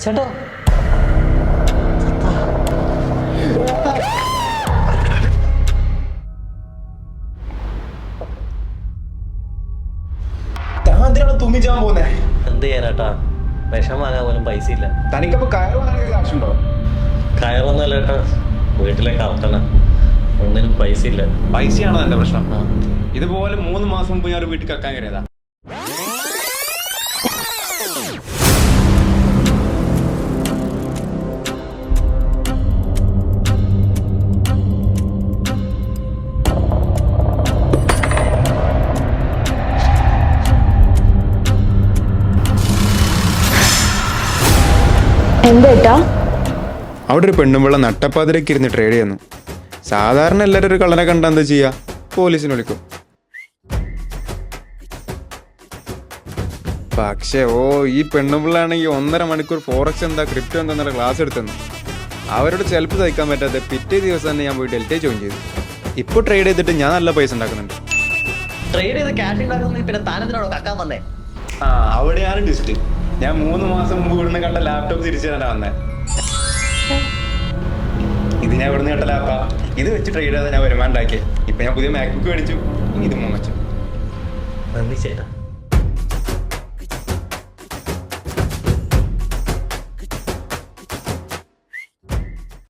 ചേട്ടാ താന്തിനാണ് തുമ്മിച്ചാൻ പോകുന്നേ. എന്ത് ചെയ്യാനാട്ടാ, വിഷം വാങ്ങാൻ പോലും പൈസ ഇല്ല. തനിക്കപ്പോ കയറ് വാങ്ങാൻ കാശുണ്ടോ? കയറൊന്നുമല്ല ഏട്ടാ, വീട്ടിലെ കറക്റ്റണ, ഒന്നിനും പൈസ ഇല്ല. പൈസയാണോ എന്റെ പ്രശ്നം? ഇതുപോലെ 3 മാസം മുമ്പ് ഞാൻ ഒരു വീട്ടിൽ കക്കാൻ കയറിയതാ. എന്താ അവിടെ ഒരു പെണ്ണുമ്പിള്ള നട്ടപ്പാതിരക്ക് ഇരുന്ന് ട്രേഡ് ചെയ്യുന്നു. സാധാരണ എല്ലാവരും ഒരു കള്ളനെ കണ്ടാ എന്താ ചെയ്യാ? പോലീസിനെ വിളിക്കും. പക്ഷേ ഈ പെണ്ണുമ്പിള്ളാണെങ്കിൽ 1.5 മണിക്കൂർ ഫോറക്സ് എന്താ ക്രിപ്റ്റോ എന്താന്നുള്ള ക്ലാസ് എടുത്തെന്നു. അവരോട് ചിലപ്പോൾ സഹിക്കാൻ പറ്റാതെ പിറ്റേ ദിവസം തന്നെ ഞാൻ പോയി ഡെൽറ്റ ജോയിൻ ചെയ്തു. ഇപ്പോൾ ട്രേഡ് ചെയ്തിട്ട് ഞാൻ നല്ല പൈസ ഉണ്ടാക്കുന്നുണ്ട്. ട്രേഡ് ചെയ്ത് ക്യാഷ് ഉണ്ടാക്കുന്ന പിന്നെ താനെന്തിനാണോ കക്കാൻ വന്നേ? അവിടെയാണ് ഡിസ്റ്റ്. ഞാൻ 3 മാസം മുമ്പ് ഇവിടുന്ന് കണ്ട ലാപ്ടോപ്പ് തിരിച്ചു തരാനാ വന്നേ. ഇത് ഞാൻ ഇവിടുന്ന് കേട്ട ലാപ്പാ. ഇത് വെച്ച് ട്രേഡ് ചെയ്താൽ ഞാൻ വരുമാനം ഉണ്ടാക്കിയേ. ഇപ്പൊ ഞാൻ പുതിയ മാക്ബുക്ക് മേടിച്ചു. ഇനി ഇത് 3 വെച്ചു. നന്ദി ചേട്ടാ.